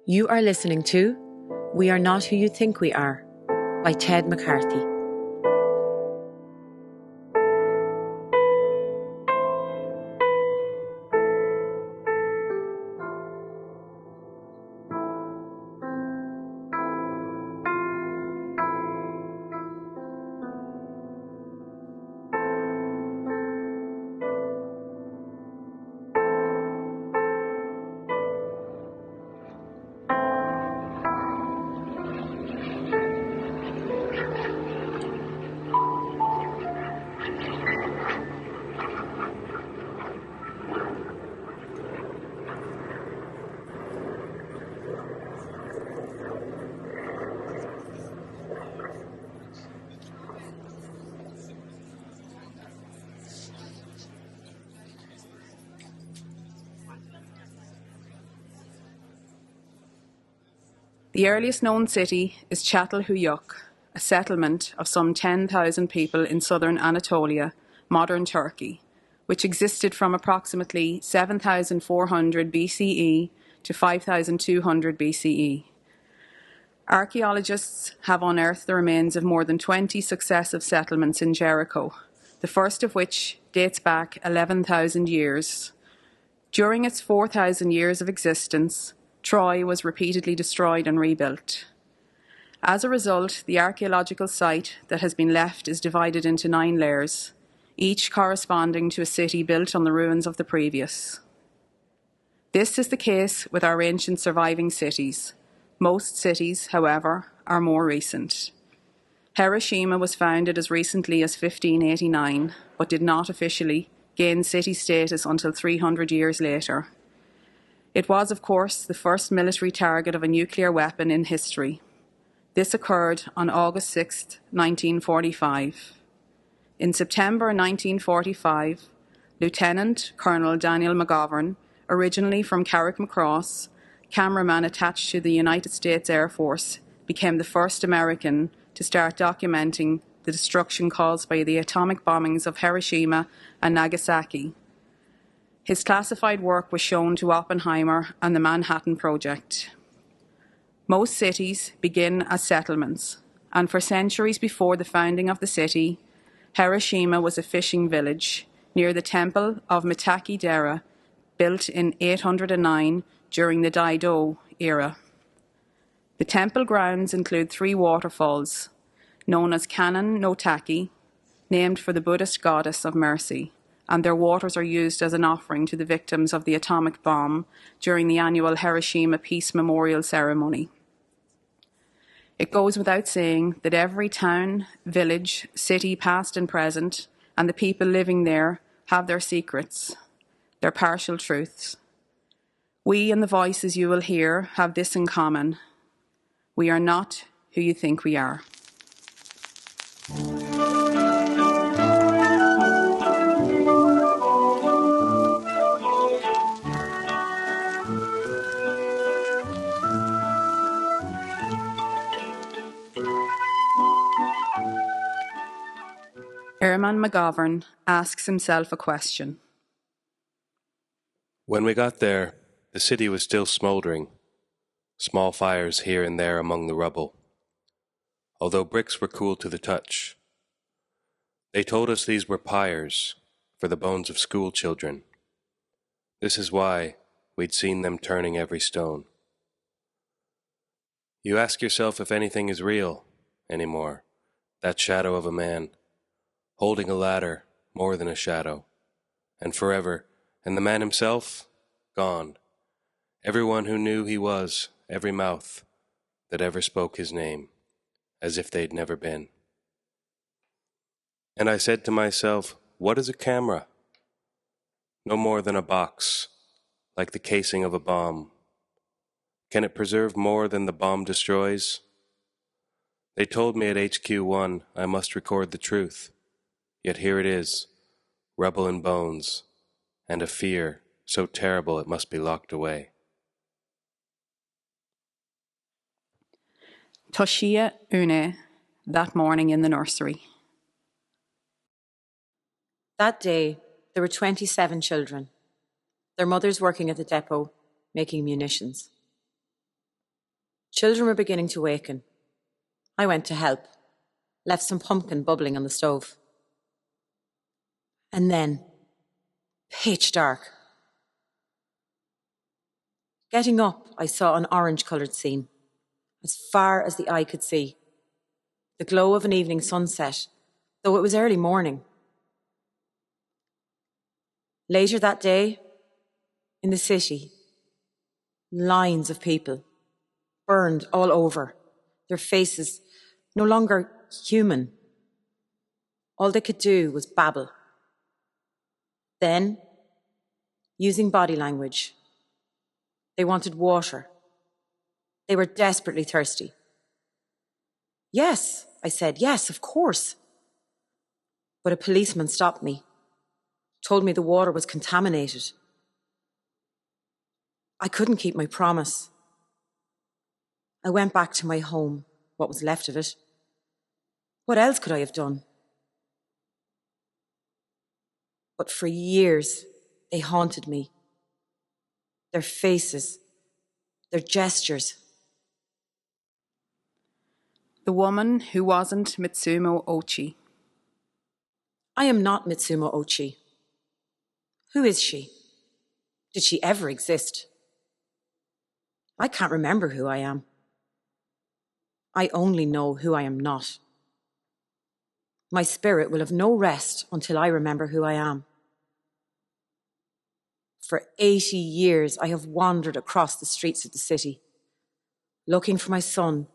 You are listening to We Are Not Who You Think We Are by Ted McCarthy. The earliest known city is Çatalhöyük, a settlement of some 10,000 people in southern Anatolia, modern Turkey, which existed from approximately 7,400 BCE to 5,200 BCE. Archaeologists have unearthed the remains of more than 20 successive settlements in Jericho, the first of which dates back 11,000 years. During its 4,000 years of existence, Troy was repeatedly destroyed and rebuilt. As a result, the archaeological site that has been left is divided into 9 layers, each corresponding to a city built on the ruins of the previous. This is the case with our ancient surviving cities. Most cities, however, are more recent. Hiroshima was founded as recently as 1589, but did not officially gain city status until 300 years later. It was, of course, the first military target of a nuclear weapon in history. This occurred on August 6, 1945. In September 1945, Lieutenant Colonel Daniel McGovern, originally from Carrickmacross, cameraman attached to the United States Air Force, became the first American to start documenting the destruction caused by the atomic bombings of Hiroshima and Nagasaki. His classified work was shown to Oppenheimer and the Manhattan Project. Most cities begin as settlements, and for centuries before the founding of the city, Hiroshima was a fishing village near the temple of Mitake-dera, built in 809 during the Daido era. The temple grounds include 3 waterfalls, known as Kannon no Taki, named for the Buddhist goddess of mercy, and their waters are used as an offering to the victims of the atomic bomb during the annual Hiroshima Peace Memorial Ceremony. It goes without saying that every town, village, city, past and present, and the people living there have their secrets, their partial truths. We and the voices you will hear have this in common. We are not who you think we are. Airman McGovern asks himself a question. When we got there, the city was still smoldering, small fires here and there among the rubble, although bricks were cool to the touch. They told us these were pyres for the bones of school children. This is why we'd seen them turning every stone. You ask yourself if anything is real anymore, that shadow of a man, holding a ladder, more than a shadow, and forever, and the man himself, gone. Everyone who knew he was, every mouth that ever spoke his name, as if they'd never been. And I said to myself, what is a camera? No more than a box, like the casing of a bomb. Can it preserve more than the bomb destroys? They told me at HQ1 I must record the truth. Yet here it is, rubble and bones, and a fear so terrible it must be locked away. Toshia Une, that morning in the nursery. That day, there were 27 children, their mothers working at the depot, making munitions. Children were beginning to waken. I went to help, left some pumpkin bubbling on the stove. And then, pitch dark. Getting up, I saw an orange-coloured scene, as far as the eye could see. The glow of an evening sunset, though it was early morning. Later that day, in the city, lines of people, burned all over, their faces no longer human. All they could do was babble. Then, using body language, they wanted water. They were desperately thirsty. Yes, I said, yes, of course. But a policeman stopped me, told me the water was contaminated. I couldn't keep my promise. I went back to my home, what was left of it. What else could I have done? But for years, they haunted me. Their faces, their gestures. The woman who wasn't Mitsumo Ochi. I am not Mitsumo Ochi. Who is she? Did she ever exist? I can't remember who I am. I only know who I am not. My spirit will have no rest until I remember who I am. For 80 years, I have wandered across the streets of the city, looking for my son,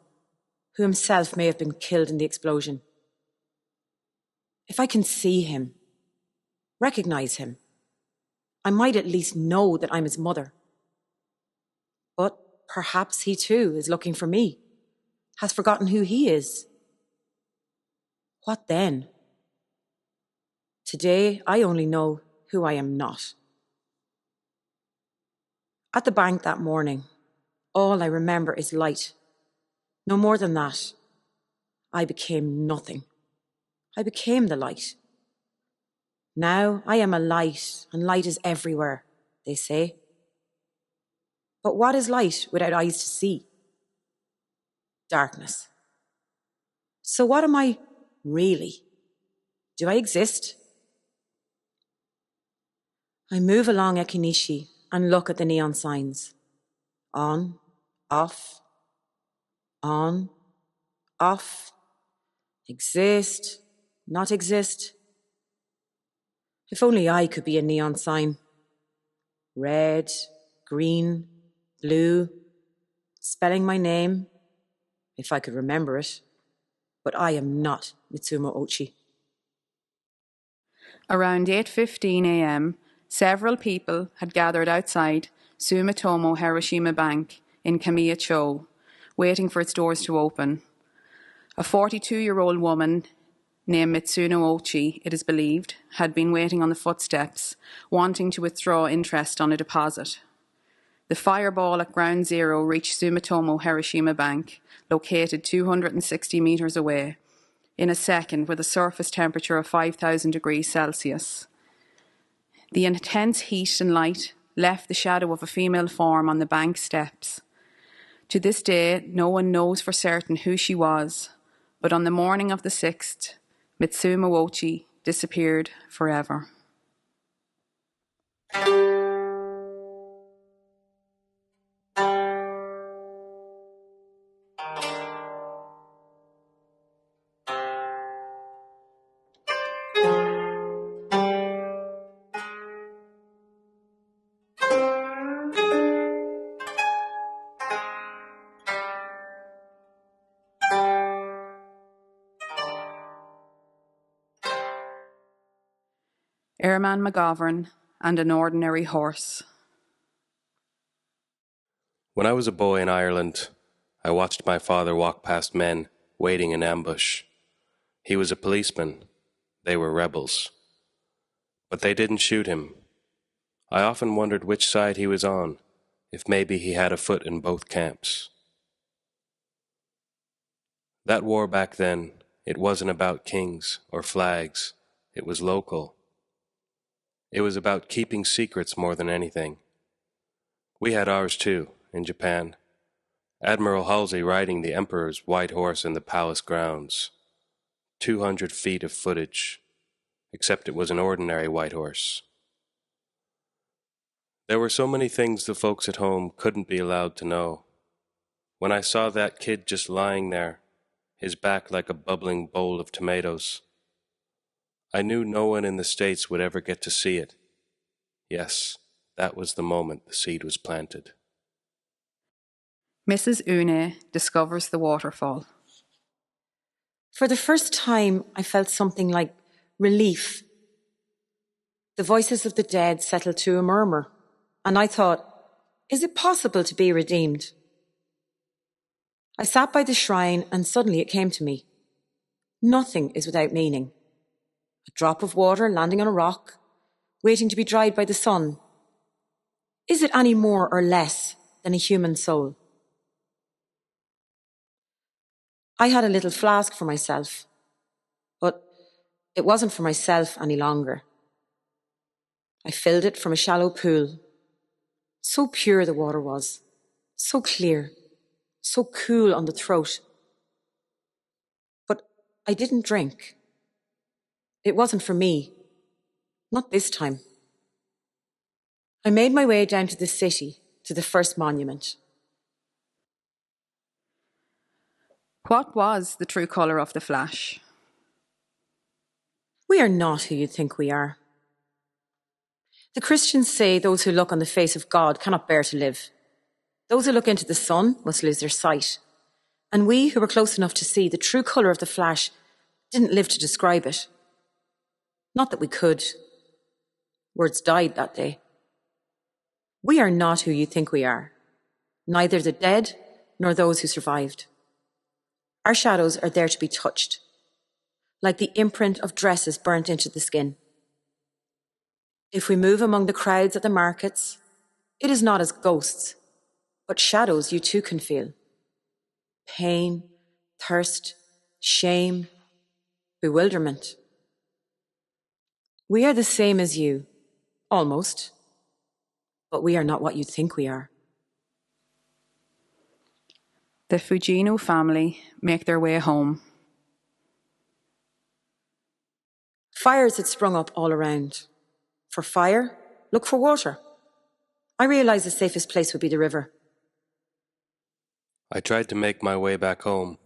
who himself may have been killed in the explosion. If I can see him, recognize him, I might at least know that I'm his mother. But perhaps he too is looking for me, has forgotten who he is. What then? Today, I only know who I am not. At the bank that morning, all I remember is light. No more than that. I became nothing. I became the light. Now I am a light, and light is everywhere, they say. But what is light without eyes to see? Darkness. So what am I really? Do I exist? I move along Ekinishi and look at the neon signs. On, off, on, off, exist, not exist. If only I could be a neon sign. Red, green, blue, spelling my name, if I could remember it. But I am not Mitsumo Ochi. Around 8:15 a.m., several people had gathered outside Sumitomo Hiroshima Bank in Kamiya-cho, waiting for its doors to open. A 42-year-old woman named Mitsuno Ochi, it is believed, had been waiting on the footsteps, wanting to withdraw interest on a deposit. The fireball at Ground Zero reached Sumitomo Hiroshima Bank, located 260 metres away, in a second with a surface temperature of 5,000 degrees Celsius. The intense heat and light left the shadow of a female form on the bank steps. To this day, no one knows for certain who she was, but on the morning of the 6th, Mitsumo Ochi disappeared forever. Airman McGovern and an ordinary horse. When I was a boy in Ireland, I watched my father walk past men waiting in ambush. He was a policeman. They were rebels. But they didn't shoot him. I often wondered which side he was on, if maybe he had a foot in both camps. That war back then, it wasn't about kings or flags. It was local. It was about keeping secrets more than anything. We had ours too, in Japan. Admiral Halsey riding the Emperor's white horse in the palace grounds. 200 feet of footage, except it was an ordinary white horse. There were so many things the folks at home couldn't be allowed to know. When I saw that kid just lying there, his back like a bubbling bowl of tomatoes, I knew no one in the States would ever get to see it. Yes, that was the moment the seed was planted. Mrs. Une discovers the waterfall. For the first time, I felt something like relief. The voices of the dead settled to a murmur, and I thought, is it possible to be redeemed? I sat by the shrine, and suddenly it came to me. Nothing is without meaning. A drop of water landing on a rock, waiting to be dried by the sun. Is it any more or less than a human soul? I had a little flask for myself, but it wasn't for myself any longer. I filled it from a shallow pool. So pure the water was, so clear, so cool on the throat. But I didn't drink. It wasn't for me. Not this time. I made my way down to the city, to the first monument. What was the true colour of the flash? We are not who you think we are. The Christians say those who look on the face of God cannot bear to live. Those who look into the sun must lose their sight. And we who were close enough to see the true colour of the flash didn't live to describe it. Not that we could. Words died that day. We are not who you think we are, neither the dead nor those who survived. Our shadows are there to be touched, like the imprint of dresses burnt into the skin. If we move among the crowds at the markets, it is not as ghosts, but shadows you too can feel. Pain, thirst, shame, bewilderment. We are the same as you, almost, but we are not what you think we are. The Fujino family make their way home. Fires had sprung up all around. For fire, look for water. I realised the safest place would be the river. I tried to make my way back home,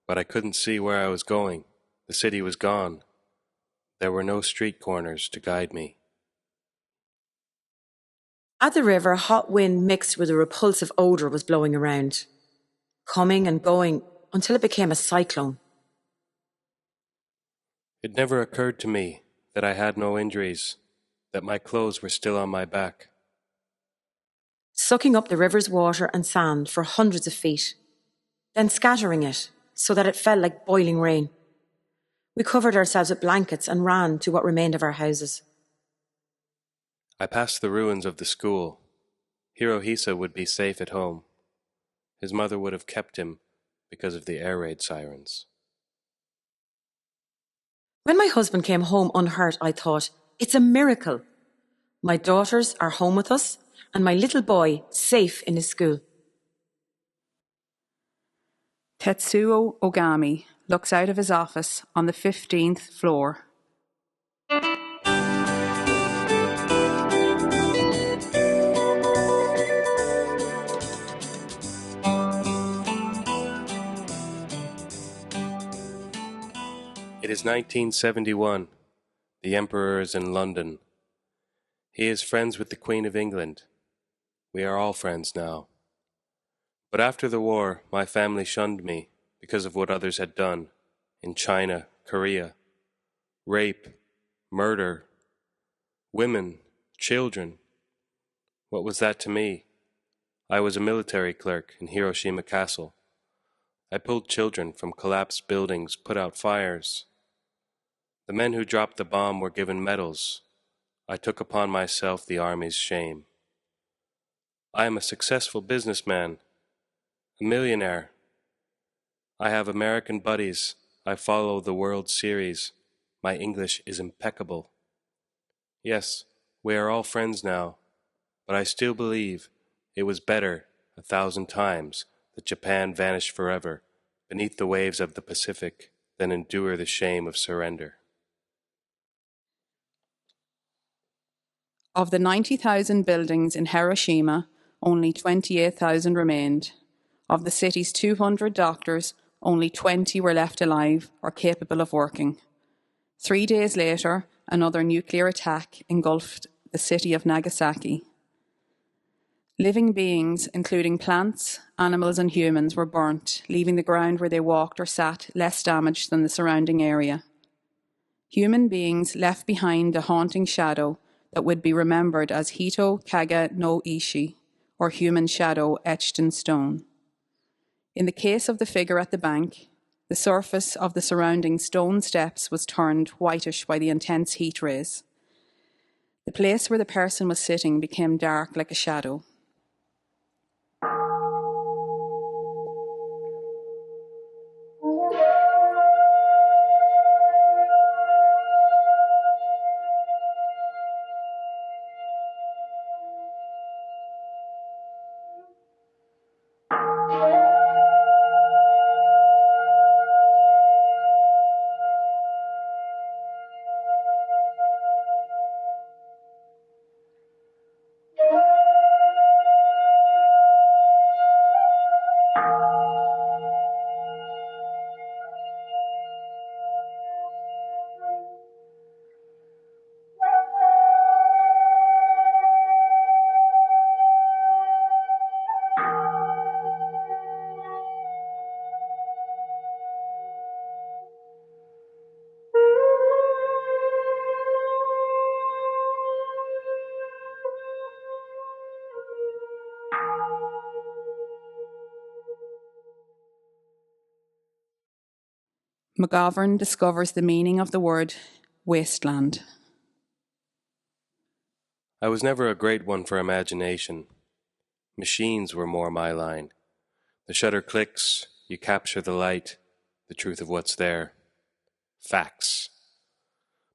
but I couldn't see where I was going. The city was gone. There were no street corners to guide me. At the river, hot wind mixed with a repulsive odour was blowing around, coming and going until it became a cyclone. It never occurred to me that I had no injuries, that my clothes were still on my back. Sucking up the river's water and sand for hundreds of feet, then scattering it so that it fell like boiling rain. We covered ourselves with blankets and ran to what remained of our houses. I passed the ruins of the school. Hirohisa would be safe at home. His mother would have kept him because of the air raid sirens. When my husband came home unhurt, I thought, it's a miracle. My daughters are home with us and my little boy safe in his school. Tetsuo Ogami looks out of his office on the 15th floor. It is 1971. The Emperor is in London. He is friends with the Queen of England. We are all friends now. But after the war, my family shunned me because of what others had done in China, Korea. Rape, murder, women, children. What was that to me? I was a military clerk in Hiroshima Castle. I pulled children from collapsed buildings, put out fires. The men who dropped the bomb were given medals. I took upon myself the army's shame. I am a successful businessman, a millionaire. I have American buddies. I follow the World Series. My English is impeccable. Yes, we are all friends now, but I still believe it was better 1,000 times that Japan vanish forever beneath the waves of the Pacific than endure the shame of surrender. Of the 90,000 buildings in Hiroshima, only 28,000 remained. Of the city's 200 doctors, only 20 were left alive or capable of working. 3 days later, another nuclear attack engulfed the city of Nagasaki. Living beings, including plants, animals and humans, were burnt, leaving the ground where they walked or sat less damaged than the surrounding area. Human beings left behind a haunting shadow that would be remembered as Hito Kaga no Ishi, or human shadow etched in stone. In the case of the figure at the bank, the surface of the surrounding stone steps was turned whitish by the intense heat rays. The place where the person was sitting became dark like a shadow. McGovern discovers the meaning of the word wasteland. I was never a great one for imagination. Machines were more my line. The shutter clicks, you capture the light, the truth of what's there. Facts.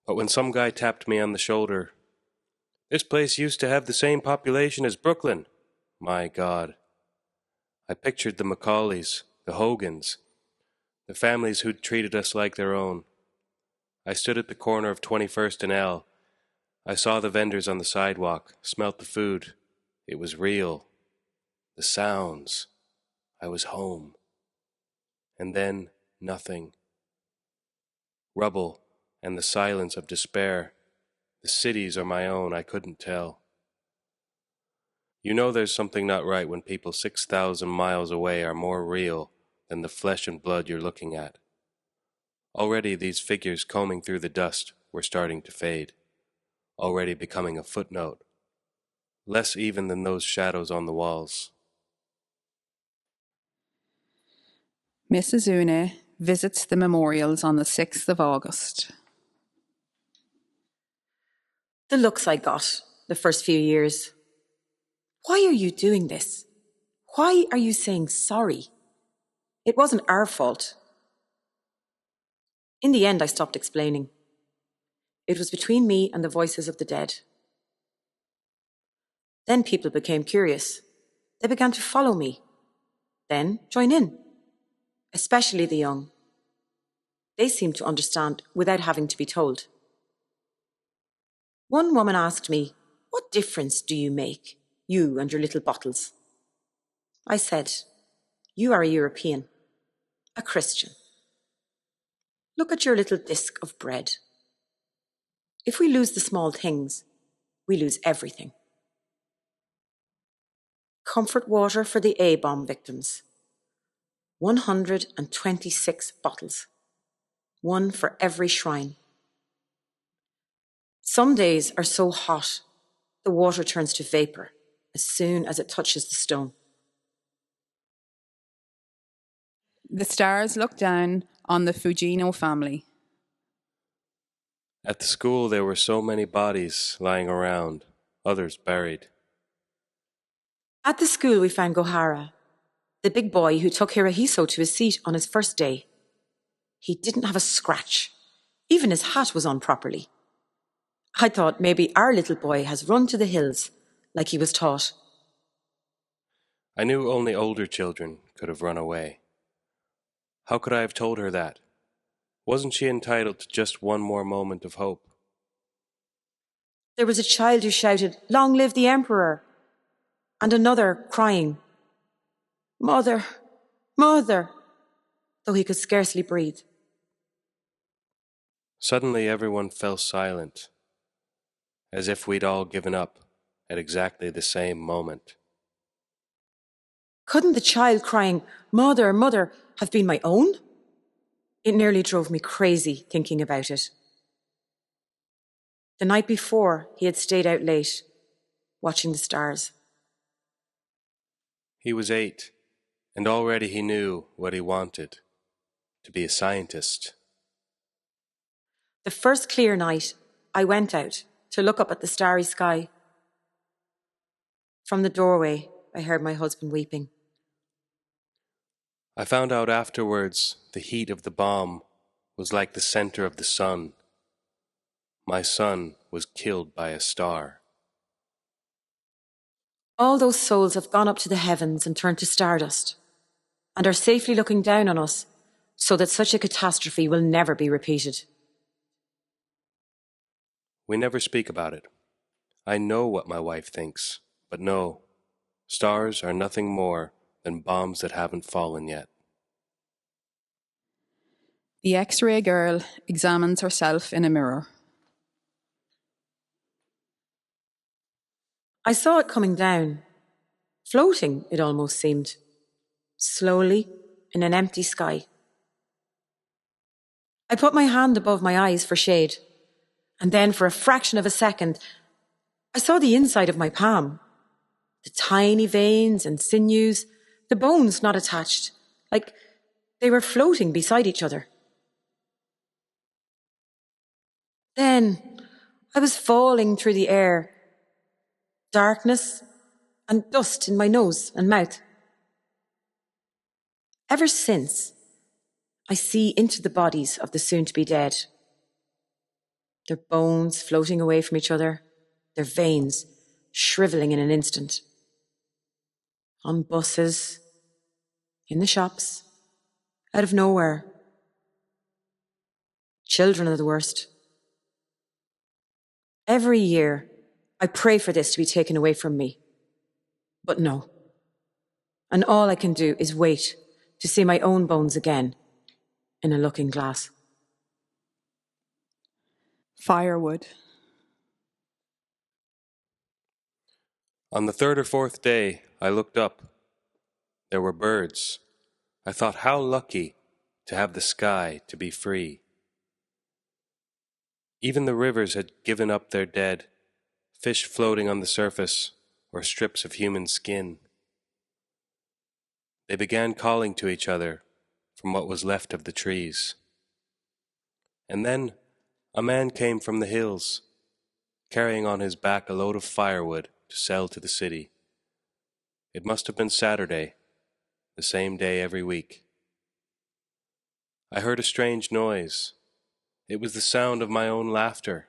But when some guy tapped me on the shoulder, "This place used to have the same population as Brooklyn." My God. I pictured the Macaulays, the Hogans, the families who'd treated us like their own. I stood at the corner of 21st and L. I saw the vendors on the sidewalk, smelt the food. It was real. The sounds. I was home. And then nothing. Rubble and the silence of despair. The cities are my own, I couldn't tell. You know there's something not right when people 6,000 miles away are more real than the flesh and blood you're looking at. Already these figures combing through the dust were starting to fade, already becoming a footnote, less even than those shadows on the walls. Mrs. Une visits the memorials on the 6th of August. The looks I got the first few years. Why are you doing this? Why are you saying sorry? It wasn't our fault. In the end, I stopped explaining. It was between me and the voices of the dead. Then people became curious. They began to follow me. Then join in. Especially the young. They seemed to understand without having to be told. One woman asked me, "What difference do you make, you and your little bottles?" I said, "You are a European, a Christian. Look at your little disc of bread. If we lose the small things, we lose everything. Comfort water for the A-bomb victims. 126 bottles. One for every shrine. Some days are so hot, the water turns to vapor as soon as it touches the stone." The stars look down on the Fujino family. At the school there were so many bodies lying around, others buried. At the school we found Gohara, the big boy who took Hirohito to his seat on his first day. He didn't have a scratch. Even his hat was on properly. I thought maybe our little boy has run to the hills like he was taught. I knew only older children could have run away. How could I have told her that? Wasn't she entitled to just one more moment of hope? There was a child who shouted, "Long live the Emperor!" and another crying, "Mother, Mother!" though he could scarcely breathe. Suddenly everyone fell silent, as if we'd all given up at exactly the same moment. Couldn't the child crying, "Mother, Mother," have been my own? It nearly drove me crazy thinking about it. The night before, he had stayed out late, watching the stars. He was 8, and already he knew what he wanted, to be a scientist. The first clear night, I went out to look up at the starry sky. From the doorway, I heard my husband weeping. I found out afterwards the heat of the bomb was like the center of the sun. My son was killed by a star. All those souls have gone up to the heavens and turned to stardust, and are safely looking down on us, so that such a catastrophe will never be repeated. We never speak about it. I know what my wife thinks, but no, stars are nothing more than bombs that haven't fallen yet. The X-ray girl examines herself in a mirror. I saw it coming down, floating, it almost seemed, slowly in an empty sky. I put my hand above my eyes for shade, and then for a fraction of a second, I saw the inside of my palm. The tiny veins and sinews, the bones not attached, like they were floating beside each other. Then I was falling through the air, darkness and dust in my nose and mouth. Ever since, I see into the bodies of the soon-to-be dead. Their bones floating away from each other, their veins shrivelling in an instant. On buses, in the shops, out of nowhere. Children are the worst. Every year, I pray for this to be taken away from me. But no. And all I can do is wait to see my own bones again in a looking glass. Firewood. On the 3rd or 4th day, I looked up. There were birds. I thought how lucky to have the sky to be free. Even the rivers had given up their dead, fish floating on the surface, or strips of human skin. They began calling to each other from what was left of the trees. And then a man came from the hills, carrying on his back a load of firewood to sell to the city. It must have been Saturday, the same day every week. I heard a strange noise. It was the sound of my own laughter.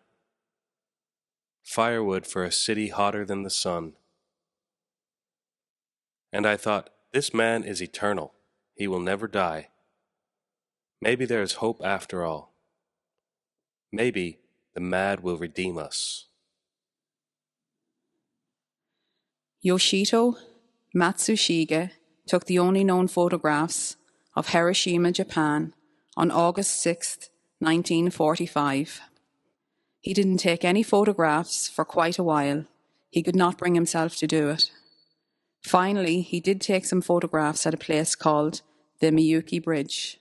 Firewood for a city hotter than the sun. And I thought, this man is eternal. He will never die. Maybe there is hope after all. Maybe the mad will redeem us. Yoshito Matsushige took the only known photographs of Hiroshima, Japan on August 6, 1945. He didn't take any photographs for quite a while. He could not bring himself to do it. Finally, he did take some photographs at a place called the Miyuki Bridge.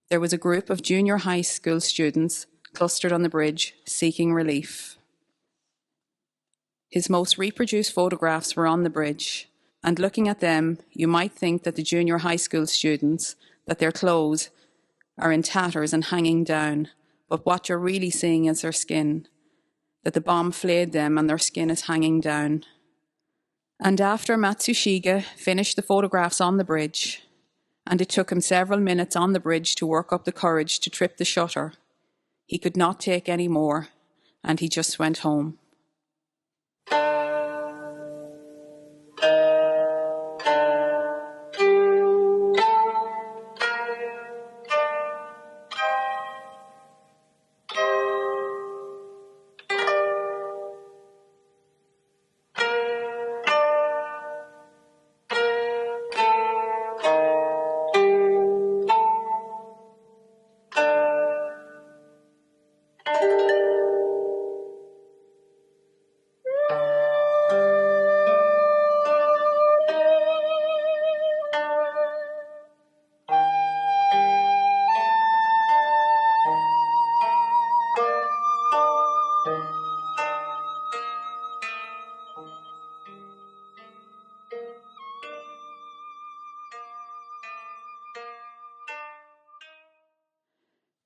There was a group of junior high school students clustered on the bridge seeking relief. His most reproduced photographs were on the bridge, and looking at them, you might think that the junior high school students, that their clothes are in tatters and hanging down, but what you're really seeing is their skin, that the bomb flayed them and their skin is hanging down. And after Matsushige finished the photographs on the bridge, and it took him several minutes on the bridge to work up the courage to trip the shutter, he could not take any more, and he just went home.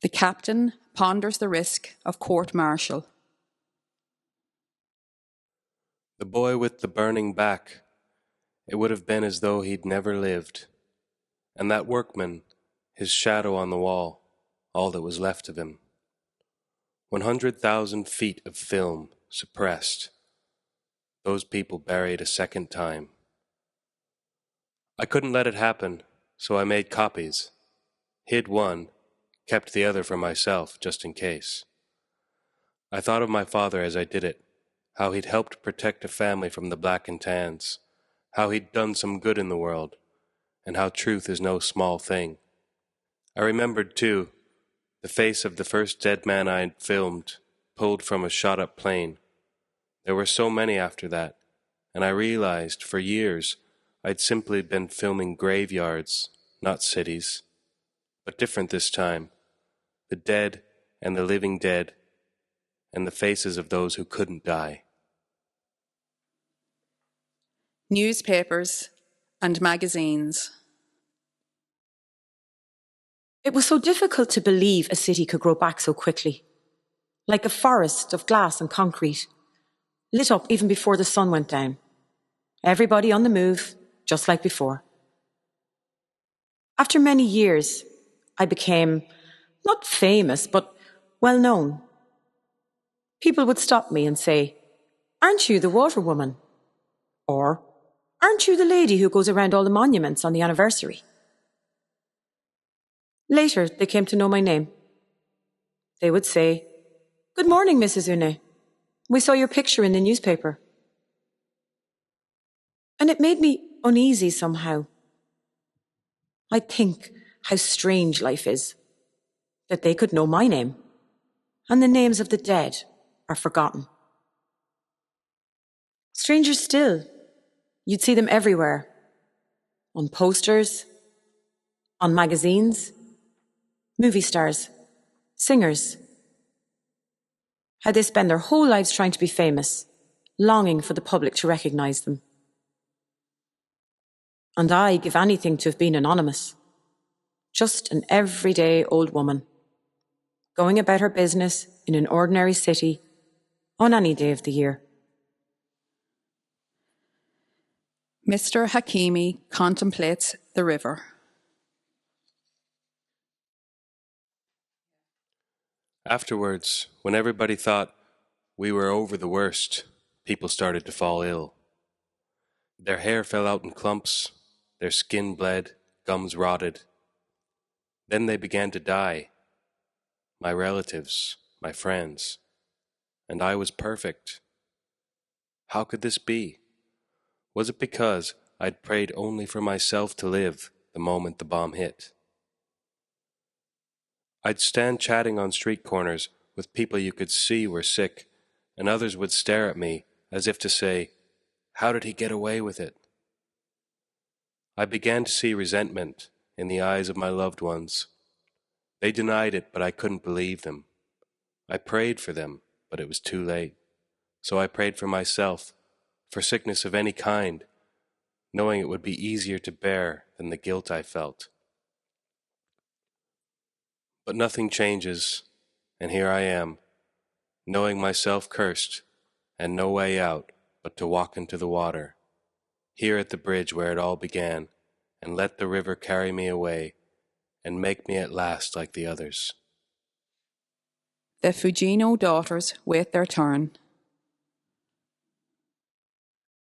The captain ponders the risk of court-martial. The boy with the burning back, it would have been as though he'd never lived. And that workman, his shadow on the wall, all that was left of him. 100,000 feet of film suppressed. Those people buried a second time. I couldn't let it happen, so I made copies. Hid one, kept the other for myself, just in case. I thought of my father as I did it, how he'd helped protect a family from the black and tans, how he'd done some good in the world, and how truth is no small thing. I remembered, too, the face of the first dead man I'd filmed, pulled from a shot-up plane. There were so many after that, and I realized, for years, I'd simply been filming graveyards, not cities. But different this time. The dead and the living dead, and the faces of those who couldn't die. Newspapers and magazines. It was so difficult to believe a city could grow back so quickly, like a forest of glass and concrete, lit up even before the sun went down. Everybody on the move, just like before. After many years, I became not famous, but well known. People would stop me and say, "Aren't you the water woman?" Or, "Aren't you the lady who goes around all the monuments on the anniversary?" Later, they came to know my name. They would say, "Good morning, Mrs. Une. We saw your picture in the newspaper." And it made me uneasy somehow. I think how strange life is, that they could know my name, and the names of the dead are forgotten. Stranger still, you'd see them everywhere, on posters, on magazines, movie stars, singers. How they spend their whole lives trying to be famous, longing for the public to recognize them. And I give anything to have been anonymous. Just an everyday old woman, going about her business in an ordinary city on any day of the year. Mr. Hakimi contemplates the river. Afterwards, when everybody thought we were over the worst, people started to fall ill. Their hair fell out in clumps, their skin bled, gums rotted. Then they began to die. My relatives, my friends. And I was perfect. How could this be? Was it because I'd prayed only for myself to live the moment the bomb hit? I'd stand chatting on street corners with people you could see were sick, and others would stare at me as if to say, "How did he get away with it?" I began to see resentment in the eyes of my loved ones. They denied it, but I couldn't believe them. I prayed for them, but it was too late. So I prayed for myself, for sickness of any kind, knowing it would be easier to bear than the guilt I felt. But nothing changes, and here I am, knowing myself cursed, and no way out but to walk into the water, here at the bridge where it all began, and let the river carry me away, and make me at last like the others. The Fujino daughters wait their turn.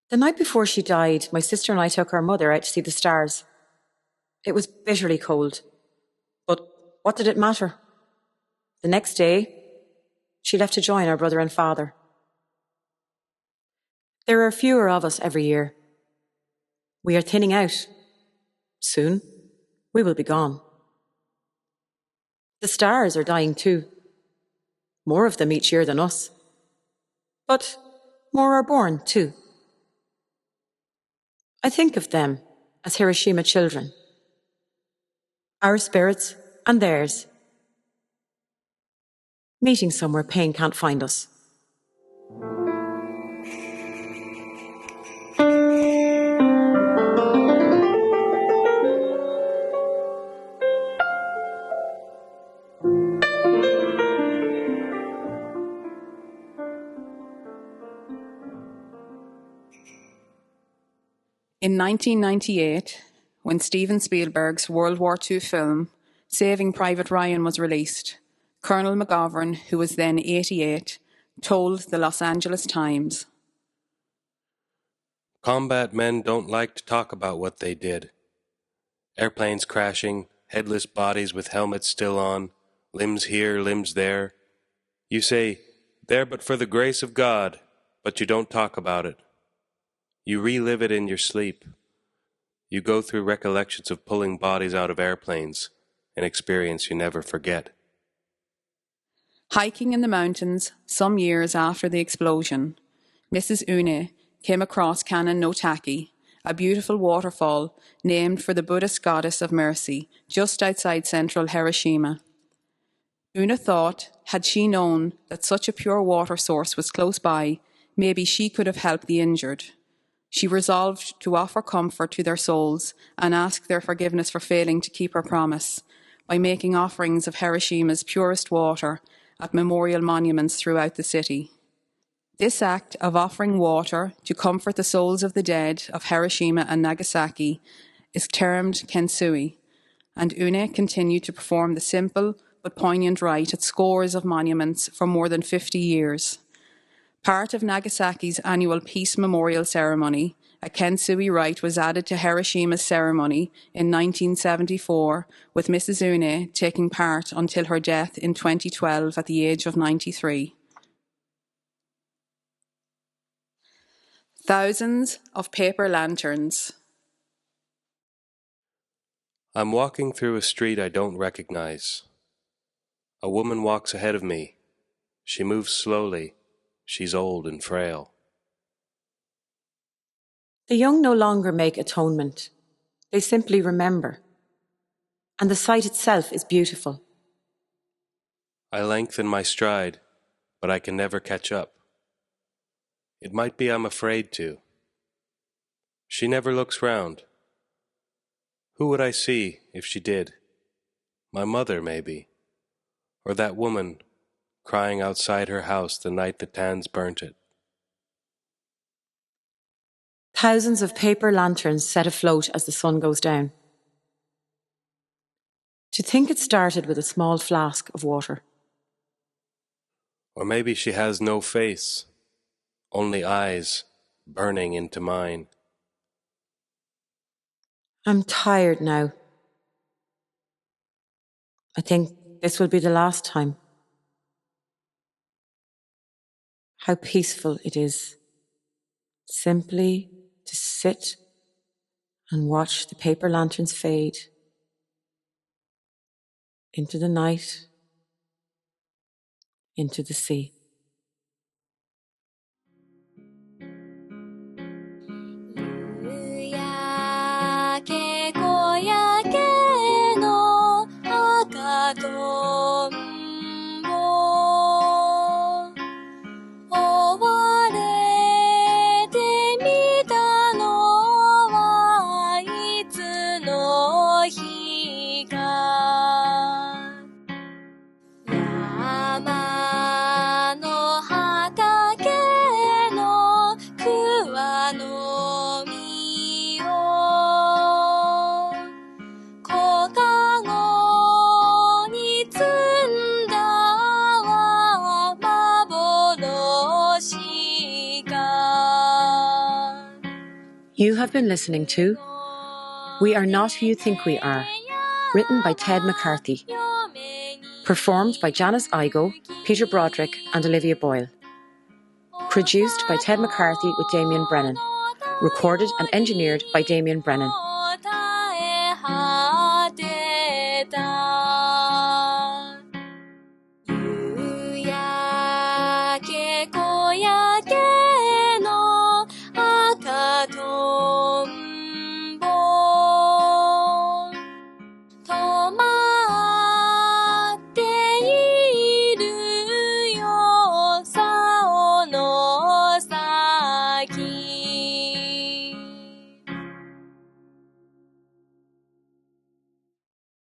The night before she died, my sister and I took our mother out to see the stars. It was bitterly cold, but what did it matter? The next day, she left to join our brother and father. There are fewer of us every year. We are thinning out. Soon, we will be gone. The stars are dying too. More of them each year than us. But more are born too. I think of them as Hiroshima children. Our spirits and theirs. Meeting somewhere pain can't find us. In 1998, when Steven Spielberg's World War II film, Saving Private Ryan, was released, Colonel McGovern, who was then 88, told the Los Angeles Times, "Combat men don't like to talk about what they did. Airplanes crashing, headless bodies with helmets still on, limbs here, limbs there. You say, 'There but for the grace of God,' but you don't talk about it. You relive it in your sleep. You go through recollections of pulling bodies out of airplanes, an experience you never forget." Hiking in the mountains some years after the explosion, Mrs. Une came across Kanan no Taki, a beautiful waterfall named for the Buddhist goddess of mercy, just outside central Hiroshima. Una thought, had she known that such a pure water source was close by, maybe she could have helped the injured. She resolved to offer comfort to their souls and ask their forgiveness for failing to keep her promise by making offerings of Hiroshima's purest water at memorial monuments throughout the city. This act of offering water to comfort the souls of the dead of Hiroshima and Nagasaki is termed kensui, and Une continued to perform the simple but poignant rite at scores of monuments for more than 50 years. Part of Nagasaki's annual Peace Memorial Ceremony, a kensui rite was added to Hiroshima's ceremony in 1974, with Mrs. Une taking part until her death in 2012 at the age of 93. Thousands of paper lanterns. I'm walking through a street I don't recognize. A woman walks ahead of me. She moves slowly. She's old and frail. The young no longer make atonement. They simply remember. And the sight itself is beautiful. I lengthen my stride, but I can never catch up. It might be I'm afraid to. She never looks round. Who would I see if she did? My mother, maybe. Or that woman crying outside her house the night the Tans burnt it. Thousands of paper lanterns set afloat as the sun goes down. To think it started with a small flask of water. Or maybe she has no face, only eyes burning into mine. I'm tired now. I think this will be the last time. How peaceful it is, simply to sit and watch the paper lanterns fade into the night, into the sea. You have been listening to We Are Not Who You Think We Are, written by Ted McCarthy. Performed by Janice Igo, Peter Broderick and Olivia Boyle. Produced by Ted McCarthy with Damien Brennan. Recorded and engineered by Damien Brennan.